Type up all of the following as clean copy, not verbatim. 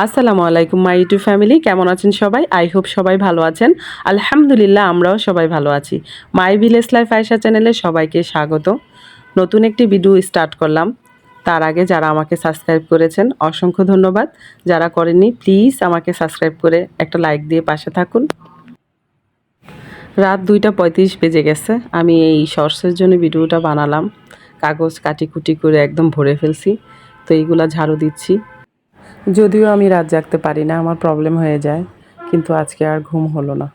আসসালামু আলাইকুম my YouTube family, কেমন আছেন সবাই? আই হোপ সবাই ভালো আছেন। আলহামদুলিল্লাহ, আমরাও সবাই ভালো আছি। মাই ভিলেজ লাইফ আয়েশা চ্যানেলে সবাইকে স্বাগত। নতুন একটি ভিডিও স্টার্ট করলাম। তার আগে যারা আমাকে সাবস্ক্রাইব করেছেন অসংখ্য ধন্যবাদ। যারা করেননি প্লিজ আমাকে সাবস্ক্রাইব করে একটা লাইক দিয়ে পাশে থাকুন। রাত 2:35 বেজে গেছে। আমি এই শর্টসের জন্য ভিডিওটা বানালাম। কাগজ কাটিকুটি করে একদম ভরে ফেলছি। তো এইগুলা ঝাড়ু দিচ্ছি। যদিও আমি রাত জাগতে পারি না, আমার প্রবলেম হয়ে যায়, কিন্তু আজকে আর ঘুম হলো না।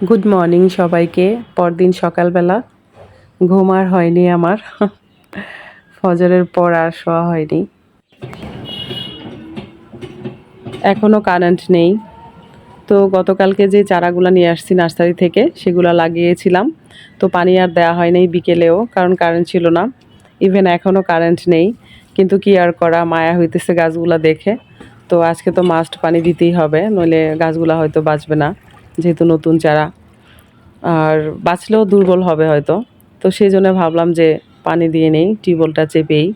গুড মর্নিং সবাইকে। পরদিন সকালবেলা ঘুম আর হয়নি আমার। ফজরের পর আর শোয়া হয়নি। এখনও কারেন্ট নেই। তো গতকালকে যে চারাগুলো নিয়ে আসছি নার্সারি থেকে সেগুলো লাগিয়েছিলাম। তো পানি আর দেওয়া হয়নি বিকেলেও, কারণ কারেন্ট ছিল না। ইভেন এখনও কারেন্ট নেই, কিন্তু কি আর করা, মায়া হইতেছে গাছগুলা দেখে। তো আজকে তো মাস্ট পানি দিতেই হবে, নইলে গাছগুলা হয়তো বাঁচবে না, যেহেতু নতুন চারা। আর বাঁচলেও দুর্বল হবে হয়তো। তো সেই জন্য ভাবলাম যে পানি দিয়ে নেই, টিউবওয়েলটা চেপেই।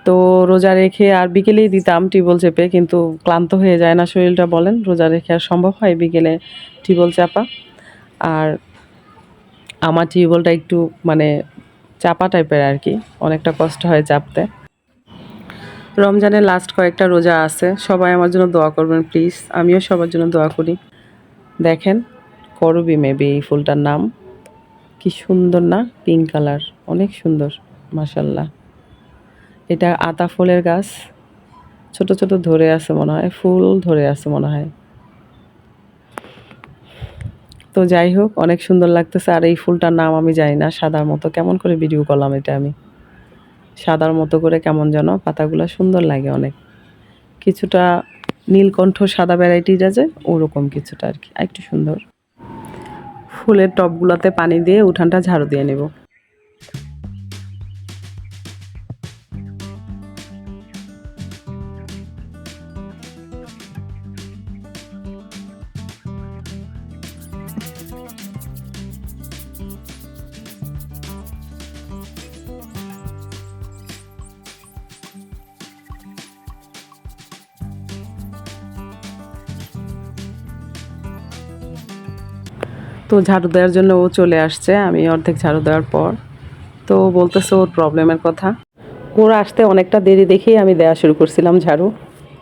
তো রোজা রেখে আর বিকেলেই দিতাম টিউবওয়েল চেপে, কিন্তু ক্লান্ত হয়ে যায় না শরীরটা, বলেন? রোজা রেখে আর সম্ভব হয় বিকেলে টিউবওয়েল চাপা? আর আমার টিউবওয়েলটা একটু মানে চাপা টাইপের আর কি, অনেকটা কষ্ট হয় চাপতে। রমজানের লাস্ট কয়েকটা রোজা আছে, সবাই আমার জন্য দোয়া করবেন প্লিজ। আমিও সবার জন্য দোয়া করি। দেখেন, করবি মেবি এই ফুলটার নাম। কি সুন্দর না, পিঙ্ক কালার, অনেক সুন্দর মাশাল্লাহ। এটা আতা ফুলের গাছ, ছোট ছোট ধরে আছে মনে হয়, ফুল ধরে আছে মনে হয়। তো যাই হোক, অনেক সুন্দর লাগতেছে। আর এই ফুলটার নাম আমি জানি না, সাদার মতো কেমন করে ভিডিও করলাম এটা আমি। সাদার মতো করে কেমন যেন পাতাগুলো সুন্দর লাগে অনেক, কিছুটা নীলকণ্ঠ সাদা ভ্যারাইটির আছে ওরকম কিছুটা আর কি, একটু সুন্দর। ফুলের টবগুলোতে পানি দিয়ে উঠানটা ঝাড়ু দিয়ে নেব। তো ঝাড়ু দেওয়ার জন্য ও চলে আসছে, আমি অর্ধেক ঝাড়ু দেওয়ার পর। তো বলতেছে ওর প্রবলেমের কথা। ওর আসতে অনেকটা দেরি দেখেই আমি দেওয়া শুরু করছিলাম ঝাড়ু।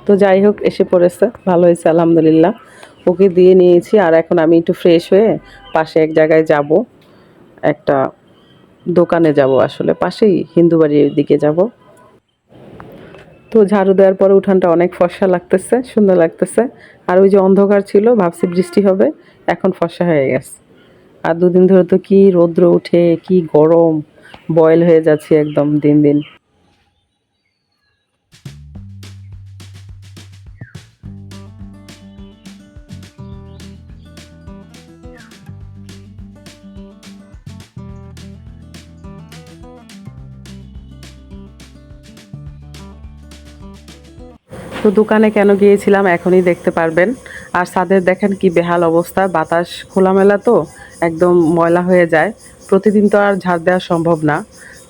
তো যাই হোক, এসে পড়েছে, ভালো হয়েছে আলহামদুলিল্লাহ। ওকে দিয়ে নিয়েছি। আর এখন আমি একটু ফ্রেশ হয়ে পাশে এক জায়গায় যাব, একটা দোকানে যাব, আসলে পাশেই হিন্দু বাড়ির দিকে যাব। তো ঝাড়ু দেওয়ার পরে উঠানটা অনেক ফর্সা লাগতেছে, সুন্দর লাগতেছে। আর ওই যে অন্ধকার ছিল, ভাবছি বৃষ্টি হবে, এখন ফর্সা হয়ে গেছে। আর দুদিন ধরে তো কি রৌদ্র উঠে, কি গরম, বয়েল হয়ে যাচ্ছে একদম দিন দিন। তো দোকানে কেন গিয়েছিলাম এখনই দেখতে পারবেন। আর ছাদের দেখেন কি বেহাল অবস্থা, বাতাস খোলামেলা তো একদম ময়লা হয়ে যায়। প্রতিদিন তো আর ঝাড় দেওয়া সম্ভব না,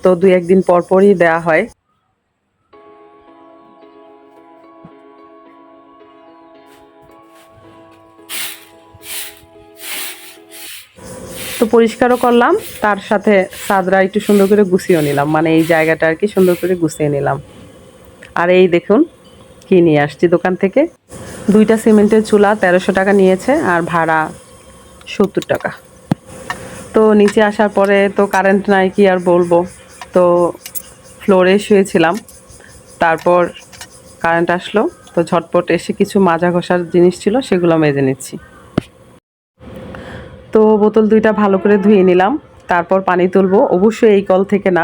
তো 2-1 দিন পর পরই দেওয়া হয়। তো পরিষ্কারও করলাম, তার সাথে ছাদরা একটু সুন্দর করে গুছিয়েও নিলাম, মানে এই জায়গাটা আর কি সুন্দর করে গুছিয়ে নিলাম। আর এই দেখুন কি নিয়ে আসছি দোকান থেকে। 2টা সিমেন্টের চুলা 1300 টাকা নিয়েছে, আর ভাড়া 70 টাকা। তো নিচে আসার পরে তো কারেন্ট নাই, কি আর বলবো। তো ফ্লোরে শুয়েছিলাম, তারপর কারেন্ট আসলো। তো ঝটপট এসে কিছু মাজা ঘষার জিনিস ছিল সেগুলো মেজে নিচ্ছি। তো বোতল 2টা ভালো করে ধুয়ে নিলাম, তারপর পানি তুলবো। অবশ্যই এই কল থেকে না,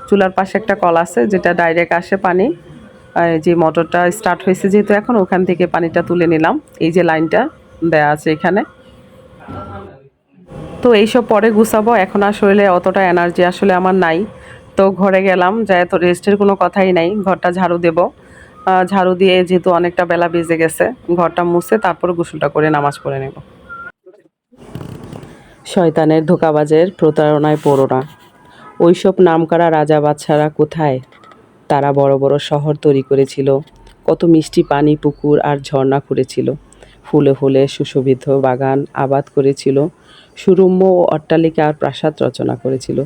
চুলার পাশে একটা কল আছে যেটা ডাইরেক্ট আসে পানি। যে মোটরটা স্টার্ট হয়েছে যেহেতু এখন, ওখান থেকে পানিটা তুলে নিলাম। এই যে লাইনটা দেয়া আছে এখানে। তো এইসব পরে গুছাবো, এখন আর শরীরে অতটা এনার্জি আসলে আমার নাই। তো ঘরে গেলাম, যাই তো রেস্টের কোনো কথাই নাই, ঘরটা ঝাড়ু দেব। ঝাড়ু দিয়ে যেহেতু অনেকটা বেলা বেজে গেছে, ঘরটা মুছে তারপরে গোসলটা করে নামাজ পড়ে নেব। শয়তানের ধোঁকাবাজের প্রতারণায় পড়ো না। ওইসব নামকরা রাজা বাদশারা কোথায়? তারা বড় বড় শহর তৈরি করেছিল, কত মিষ্টি পানি, পুকুর আর ঝর্ণা করেছিল। ফুলে ফুলে সুশোভিত বাগান আবাদ করেছিল। সুরম্য ও অট্টালিকা আর প্রাসাদ রচনা করেছিল।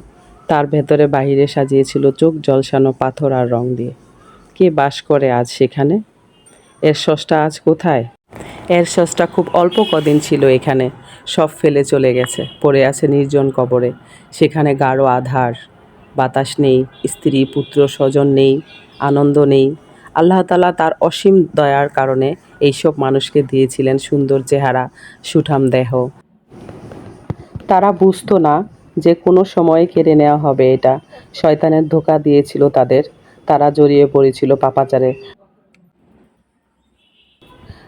তার ভেতরে বাহিরে সাজিয়েছিল চোখ ঝলসানো পাথর আর রং দিয়ে। কে বাস করে আজ সেখানে? এর স্রষ্টা আজ কোথায়? এর স্রষ্টা খুব অল্প কদিন ছিল এখানে, সব ফেলে চলে গেছে, পড়ে আছে নির্জন কবরে। সেখানে গাঢ় আধার, বাতাস নেই, স্ত্রী পুত্র স্বজন নেই, আনন্দ নেই। আল্লাহ তাআলা তার অসীম দয়ার কারণে এইসব মানুষকে দিয়েছিলেন সুন্দর চেহারা, সুঠাম দেহ। তারা বুঝতো না যে কোনো সময় কেড়ে নেওয়া হবে এটা। শয়তানের ধোঁকা দিয়েছিল তাদের। তারা জড়িয়ে পড়েছিল পাপাচারে।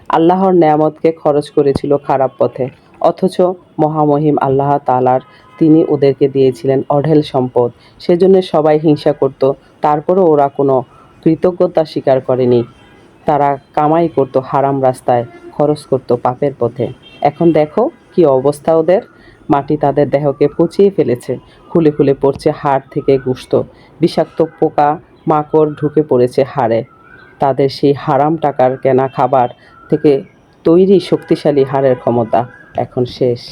আল্লাহর নেয়ামতকে খরচ করেছিল খারাপ পথে। অথচ মহামহিম আল্লাহ তাআলার তিনি ওদেরকে দিয়েছিলেন অঢেল সম্পদ। সেজন্য সবাই হিংসা করত। তারপরও ওরা কোনো কৃতজ্ঞতা স্বীকার করেনি। তারা কামাই করত হারাম রাস্তায়, খরচ করত পাপের পথে। এখন দেখো কি অবস্থা ওদের। মাটি তাদের দেহকে পচিয়ে ফেলেছে। খুলে খুলে পড়ছে হাড় থেকে গোশত। বিষাক্ত পোকা মাকড় ঢুকে পড়েছে হাড়ে। তাদের সেই হারাম টাকার কেনা খাবার থেকে তৈরি শক্তিশালী হাড়ের ক্ষমতা এখন শেষ।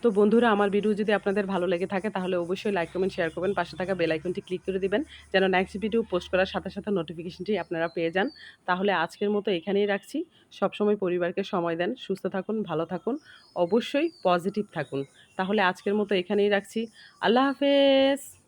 তো বন্ধুরা, আমার ভিডিও যদি আপনাদের ভালো লেগে থাকে তাহলে অবশ্যই লাইক কমেন্ট শেয়ার করবেন, পাশে থাকা বেল আইকনটি ক্লিক করে দিবেন যেন নেক্সট ভিডিও পোস্ট করার সাথে সাথে নোটিফিকেশনটি আপনারা পেয়ে যান। তাহলে আজকের মতো এখানেই রাখছি। সবসময় পরিবারকে সময় দেন, সুস্থ থাকুন, ভালো থাকুন, অবশ্যই পজিটিভ থাকুন। তাহলে আজকের মতো এখানেই রাখছি। আল্লাহ হাফেজ।